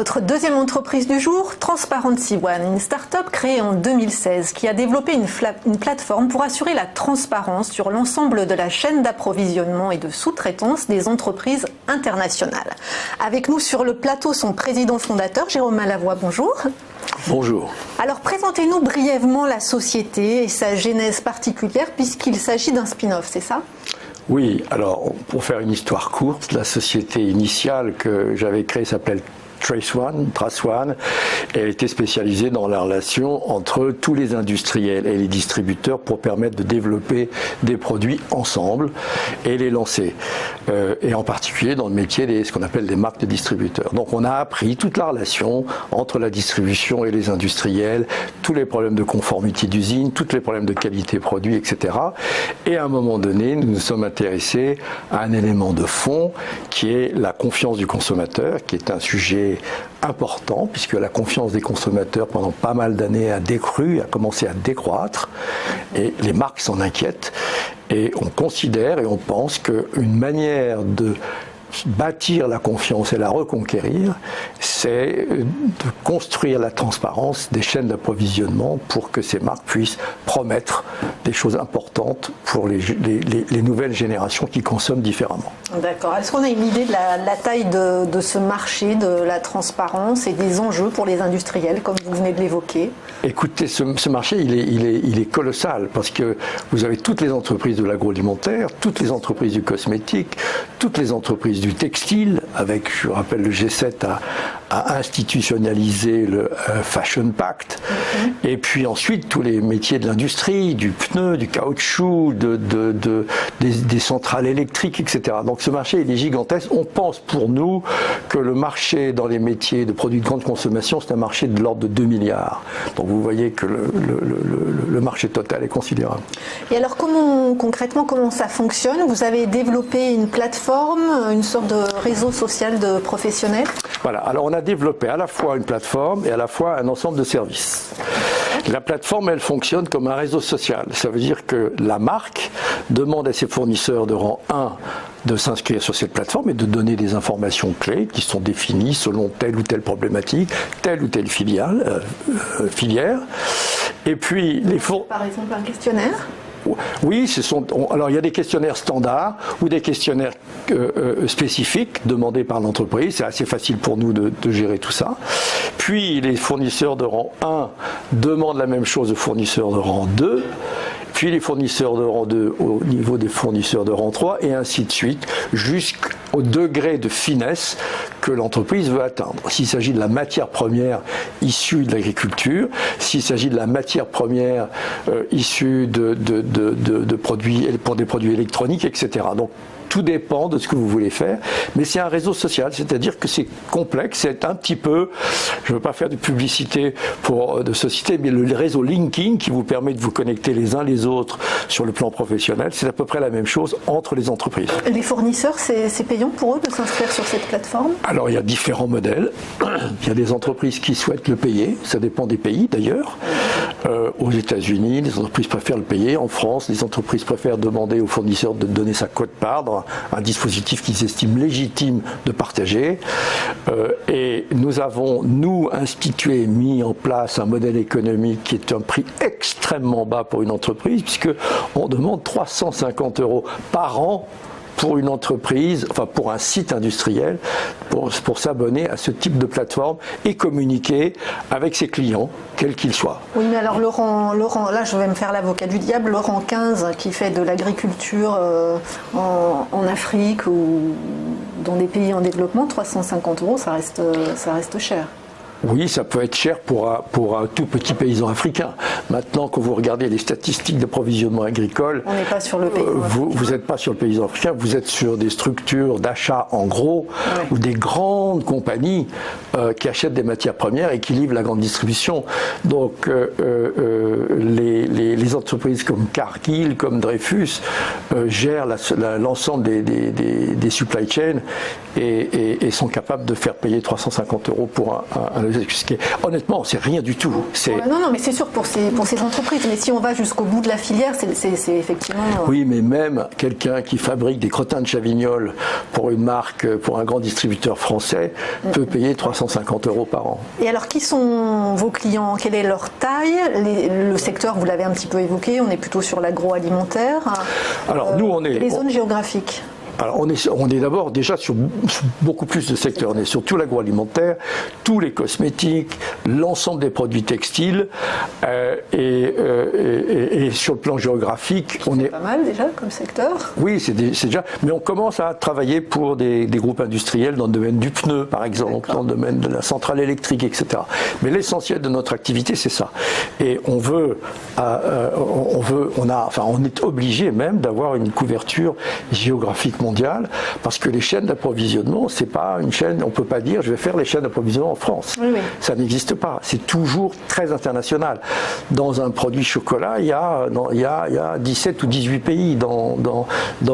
Notre deuxième entreprise du jour, Transparency One, une start-up créée en 2016 qui a développé une plateforme pour assurer la transparence sur l'ensemble de la chaîne d'approvisionnement et de sous-traitance des entreprises internationales. Avec nous sur le plateau son président fondateur, Jérôme Malavoie, bonjour. Bonjour. Alors présentez-nous brièvement la société et sa genèse particulière puisqu'il s'agit d'un spin-off, c'est ça ? Oui, alors pour faire une histoire courte, la société initiale que j'avais créée s'appelle Trace One, elle était spécialisée dans la relation entre tous les industriels et les distributeurs pour permettre de développer des produits ensemble et les lancer. Et en particulier dans le métier ce qu'on appelle des marques de distributeurs. Donc on a appris toute la relation entre la distribution et les industriels, tous les problèmes de conformité d'usine, tous les problèmes de qualité produit, etc. Et à un moment donné, nous nous sommes intéressés à un élément de fond qui est la confiance du consommateur, qui est un sujet important, puisque la confiance des consommateurs pendant pas mal d'années a décru, a commencé à décroître, et les marques s'en inquiètent, et on considère et on pense qu'une manière de bâtir la confiance et la reconquérir, c'est de construire la transparence des chaînes d'approvisionnement pour que ces marques puissent promettre des choses importantes pour les nouvelles générations qui consomment différemment. D'accord. Est-ce qu'on a une idée de la taille de ce marché, de la transparence et des enjeux pour les industriels, comme vous venez de l'évoquer ? Écoutez, ce marché, il est colossal parce que vous avez toutes les entreprises de l'agroalimentaire, toutes les entreprises du cosmétique, toutes les entreprises du textile, avec, je rappelle, le G7 a institutionnalisé le Fashion Pact, et puis ensuite tous les métiers de l'industrie, du pneu, du caoutchouc, des centrales électriques, etc. Donc ce marché il est gigantesque. On pense pour nous que le marché dans les métiers de produits de grande consommation, c'est un marché de l'ordre de 2 milliards. Donc vous voyez que le marché total est considérable. Et alors concrètement, comment ça fonctionne ? Vous avez développé une plateforme, une sorte de réseau social de professionnels ? Voilà, alors on a développé à la fois une plateforme et à la fois un ensemble de services. La plateforme, elle fonctionne comme un réseau social. Ça veut dire que la marque demande à ses fournisseurs de rang 1 de s'inscrire sur cette plateforme et de donner des informations clés qui sont définies selon telle ou telle problématique, telle ou telle filière. Et puis Par exemple un questionnaire ? Oui, alors il y a des questionnaires standards ou des questionnaires spécifiques demandés par l'entreprise. C'est assez facile pour nous de gérer tout ça. Puis les fournisseurs de rang 1 demandent la même chose aux fournisseurs de rang 2. Puis les fournisseurs de rang 2 au niveau des fournisseurs de rang 3 et ainsi de suite jusqu'au degré de finesse que l'entreprise veut atteindre. S'il s'agit de la matière première issue de l'agriculture, s'il s'agit de la matière première issue de produits, pour des produits électroniques, etc. Donc tout dépend de ce que vous voulez faire, mais c'est un réseau social, c'est-à-dire que c'est complexe, c'est un petit peu, je ne veux pas faire de publicité de société, mais le réseau LinkedIn qui vous permet de vous connecter les uns les autres sur le plan professionnel, c'est à peu près la même chose entre les entreprises. Les fournisseurs, c'est payant pour eux de s'inscrire sur cette plateforme ? Alors il y a différents modèles, il y a des entreprises qui souhaitent le payer, ça dépend des pays d'ailleurs. Aux États-Unis, les entreprises préfèrent le payer. En France, les entreprises préfèrent demander aux fournisseurs de donner sa quote-part dans un dispositif qu'ils estiment légitime de partager. Et nous avons, institué, mis en place un modèle économique qui est un prix extrêmement bas pour une entreprise, puisqu'on demande 350 € par an pour une entreprise, enfin pour un site industriel, pour s'abonner à ce type de plateforme et communiquer avec ses clients, quels qu'ils soient. Oui, mais alors Laurent, là je vais me faire l'avocat du diable, Laurent 15 qui fait de l'agriculture en Afrique ou dans des pays en développement, 350 €, ça reste cher. Oui, ça peut être cher pour un tout petit paysan africain. Maintenant, quand vous regardez les statistiques d'approvisionnement agricole, on n'est pas sur le paysan vous n'êtes pas sur le paysan africain, vous êtes sur des structures d'achat en gros, ou des grandes compagnies qui achètent des matières premières et qui livrent la grande distribution. Donc, les entreprises comme Cargill, comme Dreyfus, gèrent l'ensemble des supply chains et sont capables de faire payer 350 € pour un Honnêtement, c'est rien du tout. Non, mais c'est sûr pour ces entreprises. Mais si on va jusqu'au bout de la filière, c'est effectivement... Oui, mais même quelqu'un qui fabrique des crottins de Chavignol pour une marque, pour un grand distributeur français, peut payer 350 € par an. Et alors, qui sont vos clients? Quelle est leur taille? Le secteur, vous l'avez un petit peu évoqué, on est plutôt sur l'agroalimentaire. Alors, nous, on est... Les zones géographiques. Alors on est d'abord déjà sur beaucoup plus de secteurs. On est sur tout l'agroalimentaire, tous les cosmétiques, l'ensemble des produits textiles et sur le plan géographique, on est pas mal déjà comme secteur. Oui, c'est déjà. Mais on commence à travailler pour des groupes industriels dans le domaine du pneu, par exemple, dans le domaine de la centrale électrique, etc. Mais l'essentiel de notre activité, c'est ça. Et on est obligé même d'avoir une couverture géographique mondiale, parce que les chaînes d'approvisionnement, c'est pas une chaîne, on peut pas dire je vais faire les chaînes d'approvisionnement en France. Oui. Ça n'existe pas. C'est toujours très international. Dans un produit chocolat, il y a 17 ou 18 pays. Dans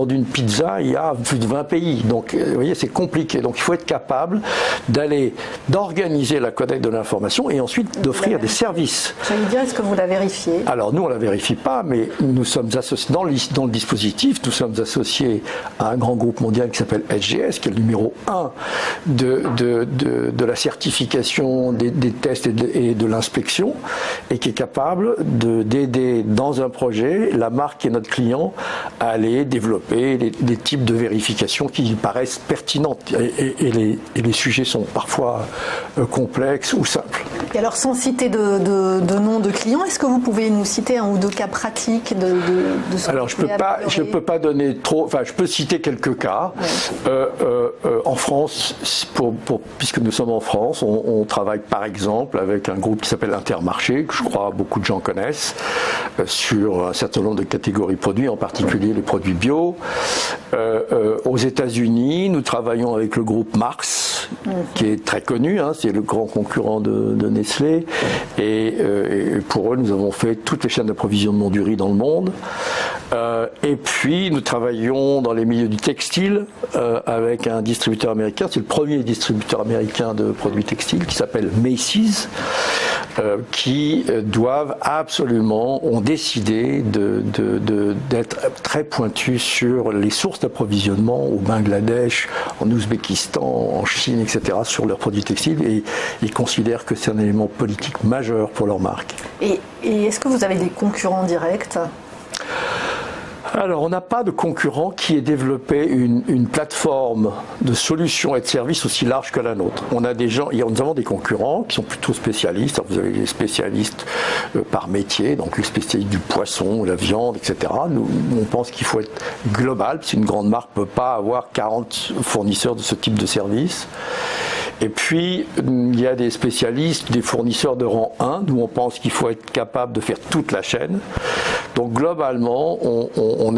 une pizza, il y a plus de 20 pays. Donc, vous voyez, c'est compliqué. Donc, il faut être capable d'organiser la collecte de l'information et ensuite d'offrir des services. J'allais dire, est-ce que vous la vérifiez? Alors, nous, on la vérifie pas, mais nous sommes associés, dans le dispositif, nous sommes associés à un grand groupe mondial qui s'appelle SGS, qui est le numéro 1 de la certification des tests et de l'inspection, et qui est capable d'aider dans un projet la marque et notre client à aller développer des types de vérifications qui paraissent pertinentes. Et les sujets sont parfois complexes ou simples. Et alors, sans citer de nom de clients, est-ce que vous pouvez nous citer un ou deux cas pratiques de ce que Alors, je peux pas donner trop. Enfin, je peux citer quelques cas. Ouais. En France, puisque nous sommes en France, on travaille par exemple avec un groupe qui s'appelle Intermarché, que je crois beaucoup de gens connaissent, sur un certain nombre de catégories de produits, en particulier les produits bio. Aux États-Unis, nous travaillons avec le groupe Mars, qui est très connu, hein, c'est le grand concurrent de Nestlé. Et pour eux, nous avons fait toutes les chaînes d'approvisionnement du riz dans le monde. Et puis, nous travaillons dans les milieux du textile avec un distributeur américain. C'est le premier distributeur américain de produits textiles qui s'appelle Macy's, qui ont décidé d'être très pointus sur les sources d'approvisionnement au Bangladesh, en Ouzbékistan, en Chine, etc., sur leurs produits textiles, et ils considèrent que c'est un élément politique majeur pour leur marque. Et est-ce que vous avez des concurrents directs ? Alors, on n'a pas de concurrent qui ait développé une plateforme de solutions et de services aussi large que la nôtre. Nous avons des concurrents qui sont plutôt spécialistes. Alors, vous avez les spécialistes par métier, donc les spécialistes du poisson, la viande, etc. Nous, on pense qu'il faut être global, parce qu'une grande marque ne peut pas avoir 40 fournisseurs de ce type de service. Et puis, il y a des spécialistes, des fournisseurs de rang 1, où on pense qu'il faut être capable de faire toute la chaîne. Donc, globalement, on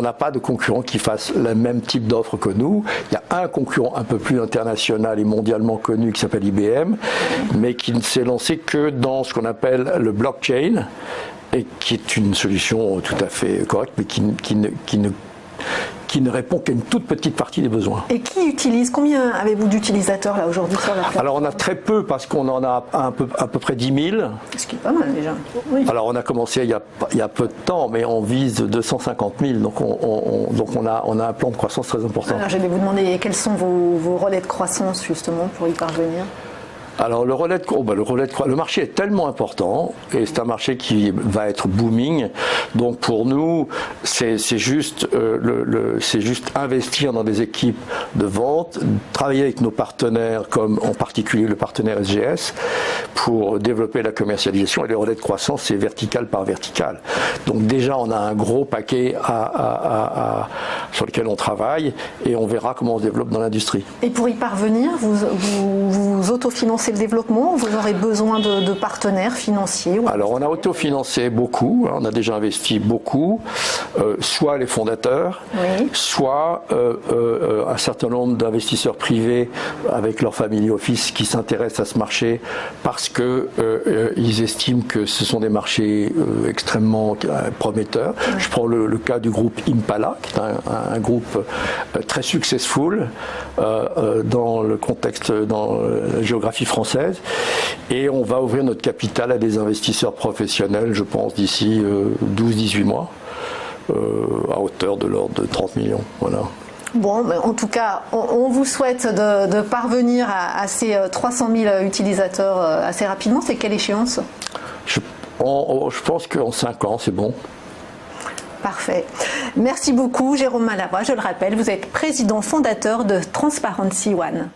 n'a pas de concurrent qui fasse le même type d'offre que nous. Il y a un concurrent un peu plus international et mondialement connu qui s'appelle IBM, mais qui ne s'est lancé que dans ce qu'on appelle le blockchain, et qui est une solution tout à fait correcte, mais qui ne répond qu'à une toute petite partie des besoins. Et qui utilise? Combien avez-vous d'utilisateurs là aujourd'hui sur la plateforme? Alors on a très peu, parce qu'on en a à peu près 10 000. Ce qui est pas mal déjà. Oui. Alors on a commencé il y a peu de temps, mais on vise 250 000, donc on a un plan de croissance très important. Alors j'allais vous demander quels sont vos relais de croissance justement pour y parvenir. Alors le marché est tellement important, et c'est un marché qui va être booming. Donc pour nous, c'est juste investir dans des équipes de vente, travailler avec nos partenaires, comme en particulier le partenaire SGS, pour développer la commercialisation. Et le relais de croissance, c'est vertical par vertical. Donc déjà, on a un gros paquet sur lequel on travaille, et on verra comment on se développe dans l'industrie. Et pour y parvenir, vous autofinancez financer le développement ou vous aurez besoin de partenaires financiers? Alors, on a autofinancé beaucoup, on a déjà investi beaucoup, soit les fondateurs, oui, soit un certain nombre d'investisseurs privés avec leur family office qui s'intéressent à ce marché parce qu'ils estiment que ce sont des marchés extrêmement prometteurs. Oui. Je prends le cas du groupe Impala, qui est un groupe très successful dans le contexte, dans la géographie française, et on va ouvrir notre capital à des investisseurs professionnels, je pense, d'ici 12-18 mois, à hauteur de l'ordre de 30 millions. Voilà. Bon, mais en tout cas, on vous souhaite de parvenir à ces 300 000 utilisateurs assez rapidement. C'est quelle échéance? Je pense qu'en 5 ans, c'est bon. Parfait. Merci beaucoup, Jérôme Malavoie. Je le rappelle, vous êtes président fondateur de Transparency One.